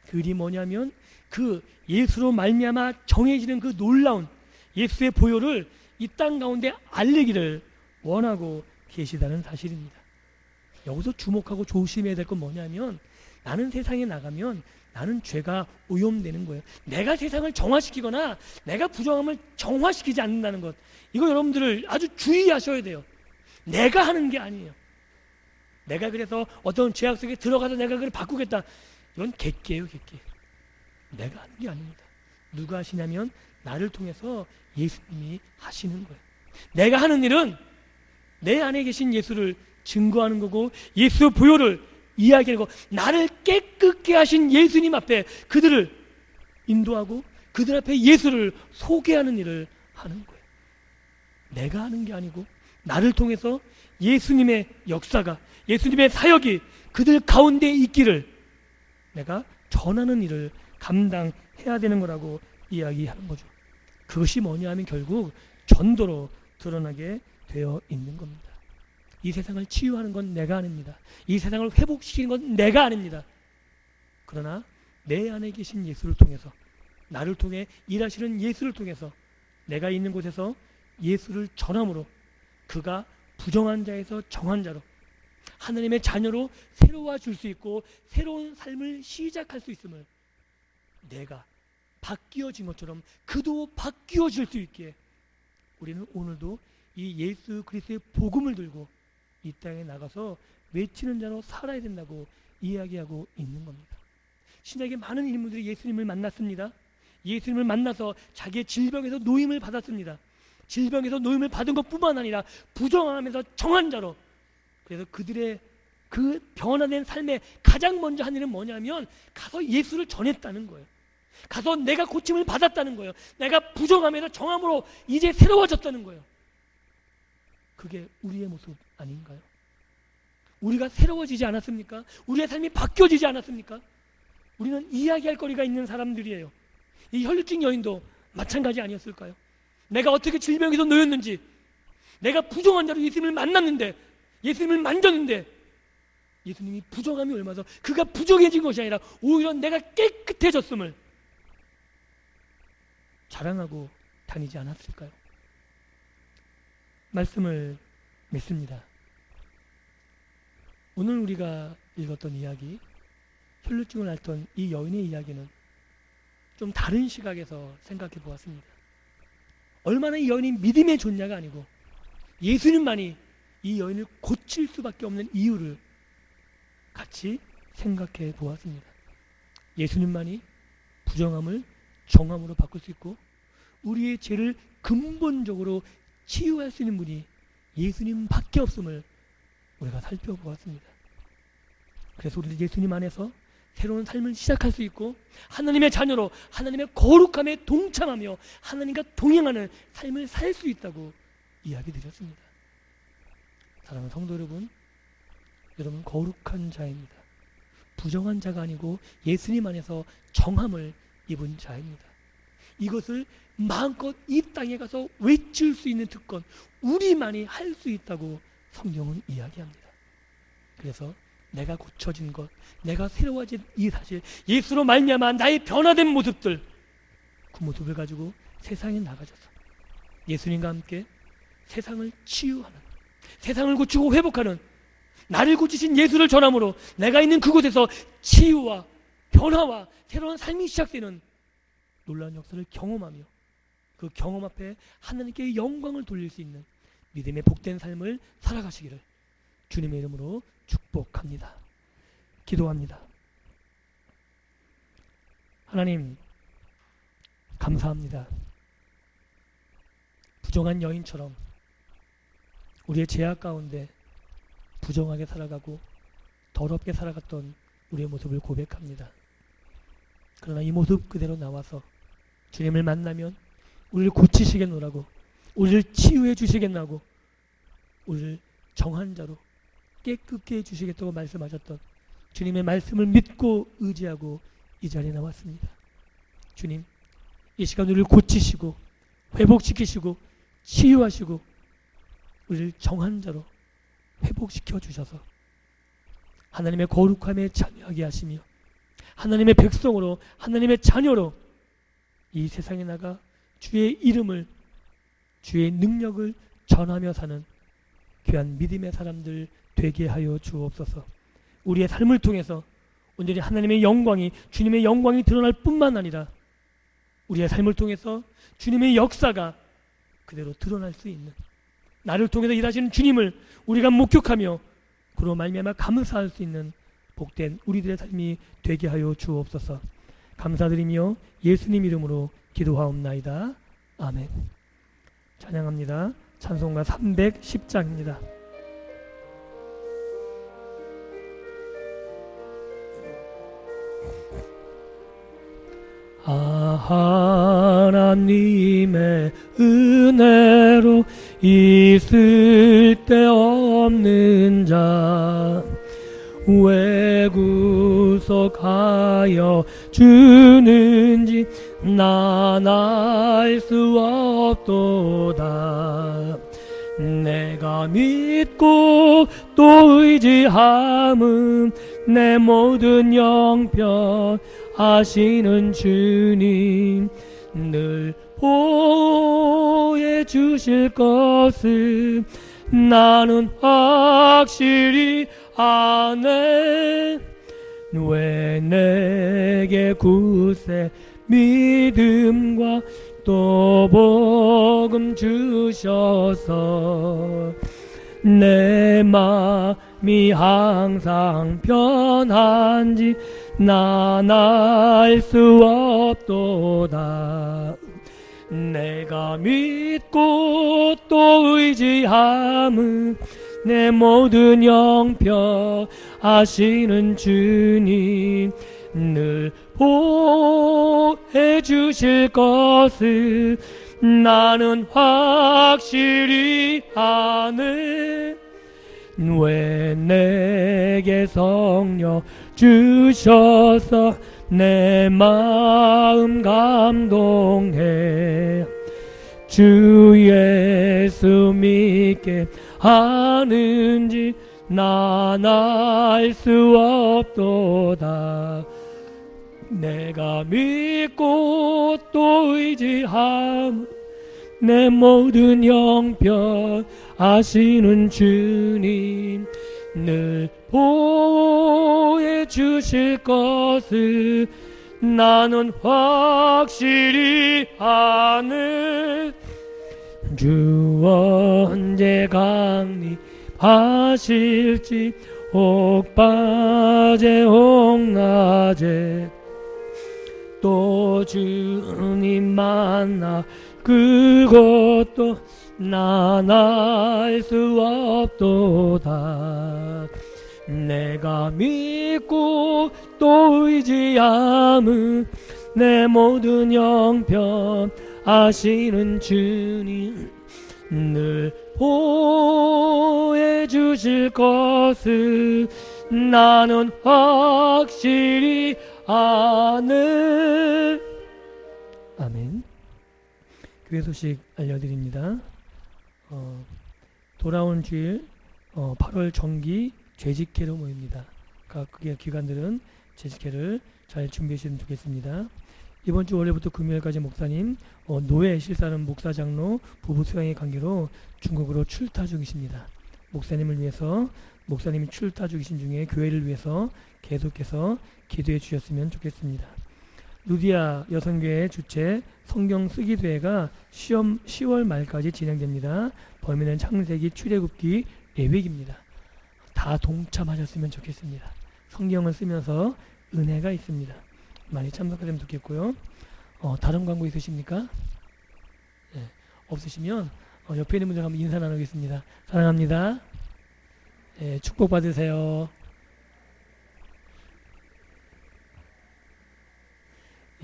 Speaker 1: 그 일이 뭐냐면 그 예수로 말미암아 정해지는 그 놀라운 예수의 보혈을 이 땅 가운데 알리기를 원하고 계시다는 사실입니다. 여기서 주목하고 조심해야 될 건 뭐냐면 나는 세상에 나가면 나는 죄가 오염되는 거예요. 내가 세상을 정화시키거나 내가 부정함을 정화시키지 않는다는 것, 이거 여러분들을 아주 주의하셔야 돼요. 내가 하는 게 아니에요. 내가 그래서 어떤 죄악 속에 들어가서 내가 그걸 바꾸겠다, 이건 객기예요. 객기. 내가 하는 게 아닙니다. 누가 하시냐면 나를 통해서 예수님이 하시는 거예요. 내가 하는 일은 내 안에 계신 예수를 증거하는 거고 예수의 보혈을 이야기하는 거, 나를 깨끗게 하신 예수님 앞에 그들을 인도하고 그들 앞에 예수를 소개하는 일을 하는 거예요. 내가 하는 게 아니고 나를 통해서 예수님의 역사가, 예수님의 사역이 그들 가운데 있기를 내가 전하는 일을 감당해야 되는 거라고 이야기하는 거죠. 그것이 뭐냐 하면 결국 전도로 드러나게 되어 있는 겁니다. 이 세상을 치유하는 건 내가 아닙니다. 이 세상을 회복시키는 건 내가 아닙니다. 그러나 내 안에 계신 예수를 통해서, 나를 통해 일하시는 예수를 통해서 내가 있는 곳에서 예수를 전함으로 그가 부정한 자에서 정한 자로 하나님의 자녀로 새로워 줄 수 있고 새로운 삶을 시작할 수 있음을, 내가 바뀌어진 것처럼 그도 바뀌어질 수 있기에 우리는 오늘도 이 예수 그리스도의 복음을 들고 이 땅에 나가서 외치는 자로 살아야 된다고 이야기하고 있는 겁니다. 신약에 많은 인물들이 예수님을 만났습니다. 예수님을 만나서 자기의 질병에서 노임을 받았습니다. 질병에서 노임을 받은 것뿐만 아니라 부정하면서 정한 자로, 그래서 그들의 그 변화된 삶에 가장 먼저 한 일은 뭐냐면 가서 예수를 전했다는 거예요. 가서 내가 고침을 받았다는 거예요. 내가 부정함에서 정함으로 이제 새로워졌다는 거예요. 그게 우리의 모습 아닌가요? 우리가 새로워지지 않았습니까? 우리의 삶이 바뀌어지지 않았습니까? 우리는 이야기할 거리가 있는 사람들이에요. 이 혈루증 여인도 마찬가지 아니었을까요? 내가 어떻게 질병에서 놓였는지, 내가 부정한 자로 예수님을 만났는데, 예수님을 만졌는데 예수님이 부정함이 얼마서 그가 부정해진 것이 아니라 오히려 내가 깨끗해졌음을 자랑하고 다니지 않았을까요? 말씀을 믿습니다. 오늘 우리가 읽었던 이야기, 혈루증을 앓던 이 여인의 이야기는 좀 다른 시각에서 생각해 보았습니다. 얼마나 이 여인이 믿음의 존재가 아니고 예수님만이 이 여인을 고칠 수밖에 없는 이유를 같이 생각해 보았습니다. 예수님만이 부정함을 정함으로 바꿀 수 있고 우리의 죄를 근본적으로 치유할 수 있는 분이 예수님밖에 없음을 우리가 살펴보았습니다. 그래서 우리는 예수님 안에서 새로운 삶을 시작할 수 있고 하나님의 자녀로 하나님의 거룩함에 동참하며 하나님과 동행하는 삶을 살 수 있다고 이야기 드렸습니다. 사랑하는 성도 여러분, 여러분 거룩한 자입니다. 부정한 자가 아니고 예수님 안에서 정함을 입은 자입니다. 이것을 마음껏 이 땅에 가서 외칠 수 있는 특권, 우리만이 할 수 있다고 성경은 이야기합니다. 그래서 내가 고쳐진 것, 내가 새로워진 이 사실, 예수로 말미암아 나의 변화된 모습들, 그 모습을 가지고 세상에 나가셔서 예수님과 함께 세상을 치유하는, 세상을 고치고 회복하는, 나를 고치신 예수를 전함으로 내가 있는 그곳에서 치유와 변화와 새로운 삶이 시작되는 놀라운 역사를 경험하며 그 경험 앞에 하나님께 영광을 돌릴 수 있는 믿음의 복된 삶을 살아가시기를 주님의 이름으로 축복합니다. 기도합니다. 하나님, 감사합니다. 부정한 여인처럼 우리의 죄악 가운데 부정하게 살아가고 더럽게 살아갔던 우리의 모습을 고백합니다. 그러나 이 모습 그대로 나와서 주님을 만나면 우리를 고치시겠노라고, 우리를 치유해 주시겠나고, 우리를 정한 자로 깨끗게 해주시겠다고 말씀하셨던 주님의 말씀을 믿고 의지하고 이 자리에 나왔습니다. 주님, 이 시간 우리를 고치시고 회복시키시고 치유하시고 우리를 정한 자로 회복시켜 주셔서 하나님의 거룩함에 참여하게 하시며 하나님의 백성으로, 하나님의 자녀로 이 세상에 나가 주의 이름을, 주의 능력을 전하며 사는 귀한 믿음의 사람들 되게 하여 주옵소서. 우리의 삶을 통해서 온전히 하나님의 영광이, 주님의 영광이 드러날 뿐만 아니라 우리의 삶을 통해서 주님의 역사가 그대로 드러날 수 있는, 나를 통해서 일하시는 주님을 우리가 목격하며 그로 말미암아 감사할 수 있는 복된 우리들의 삶이 되게 하여 주옵소서. 감사드리며 예수님 이름으로 기도하옵나이다. 아멘. 찬양합니다. 찬송가 310장입니다. 하나님의 은혜로 있을 데 없는 자 왜 구속하여 주는지 난 알 수 없도다. 내가 믿고 또 의지함은 내 모든 영편 하시는 주님 늘 보호해 주실 것을 나는 확실히 아네. 왜 내게 굳세 믿음과 또 복음 주셔서 내 마음이 항상 편한지 난 알 수 없도다. 내가 믿고 또 의지함은 내 모든 영평 하시는 주님 늘 보호해 주실 것을 나는 확실히 아네. 왜 내게 성령 주셔서 내 마음 감동해. 주 예수 믿게 하는지 난 알 수 없도다. 내가 믿고 또 의지함 내 모든 형편 아시는 주님 늘 보호해 주실 것을 나는 확실히 아는. 주 언제 강림하실지 옥바제 옥낮에 또 주님 만나 그것도 난 알 수 없도다. 내가 믿고 또 의지함은 내 모든 형편 아시는 주님 늘 보호해 주실 것을 나는 확실히 아는. 아멘. 교회 소식 알려드립니다. 돌아온 주일 8월 정기 재직회로 모입니다. 각 기관들은 재직회를 잘 준비하시면 좋겠습니다. 이번 주 월요일부터 금요일까지 목사님 노예 실사는 목사 장로 부부 수양의 관계로 중국으로 출타 중이십니다. 목사님을 위해서 목사님이 출타 중이신 중에 교회를 위해서 계속해서 기도해 주셨으면 좋겠습니다. 루디아 여성교회 주최 성경 쓰기 대회가 10월 말까지 진행됩니다. 범위는 창세기, 출애굽기, 레위기입니다. 다 동참하셨으면 좋겠습니다. 성경을 쓰면서 은혜가 있습니다. 많이 참석하시면 좋겠고요. 다른 광고 있으십니까? 네, 없으시면 옆에 있는 분들 한번 인사 나누겠습니다. 사랑합니다. 네, 축복 받으세요.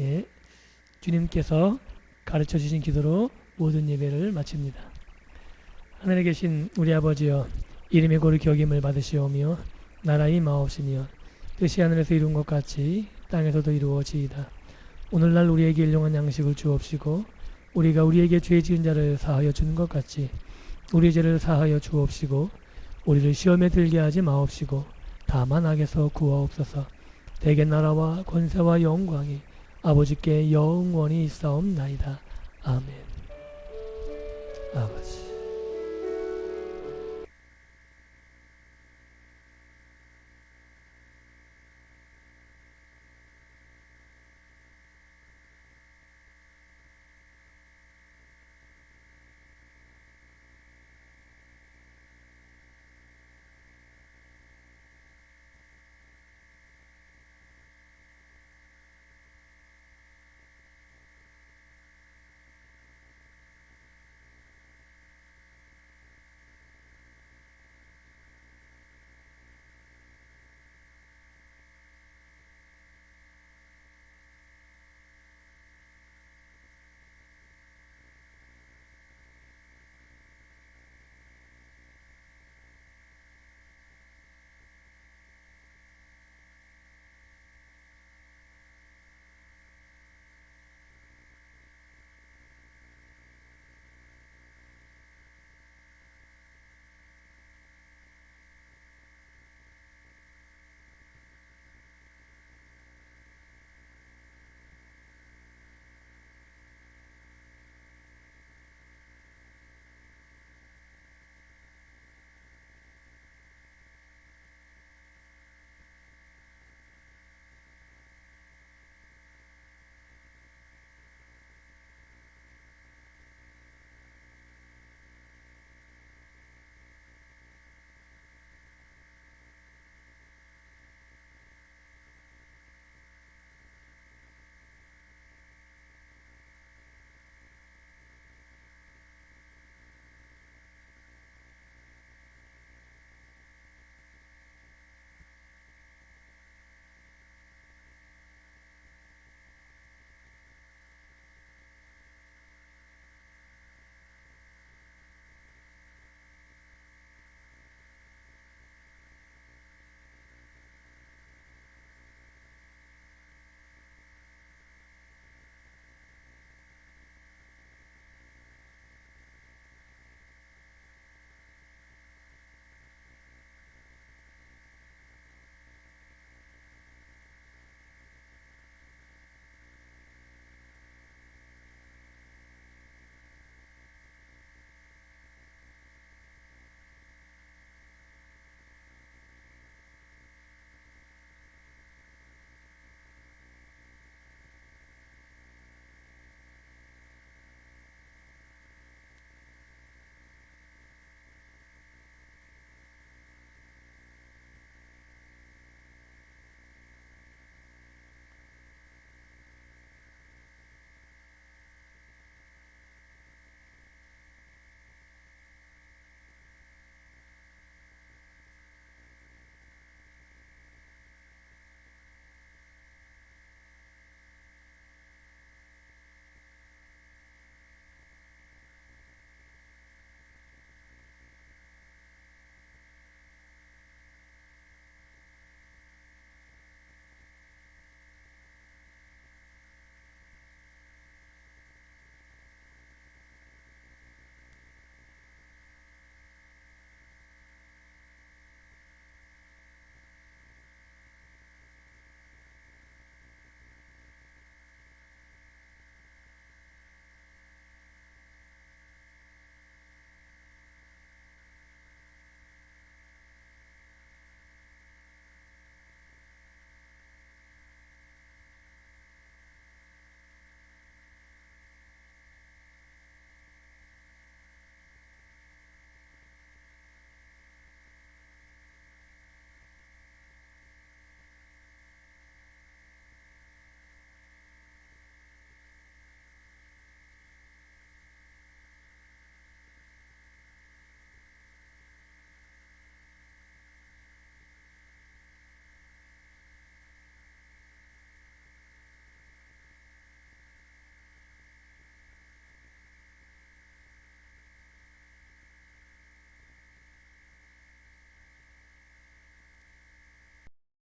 Speaker 1: 예, 주님께서 가르쳐 주신 기도로 모든 예배를 마칩니다. 하늘에 계신 우리 아버지여, 이름의 거룩히 여김을 받으시오며 나라 임하옵시며 뜻이 하늘에서 이룬 것 같이 땅에서도 이루어지이다. 오늘날 우리에게 일용한 양식을 주옵시고 우리가 우리에게 죄 지은 자를 사하여 주는 것 같이 우리 죄를 사하여 주옵시고 우리를 시험에 들게 하지 마옵시고 다만 악에서 구하옵소서. 대개 나라와 권세와 영광이 아버지께 영원히 있사옵나이다. 아멘. 아버지.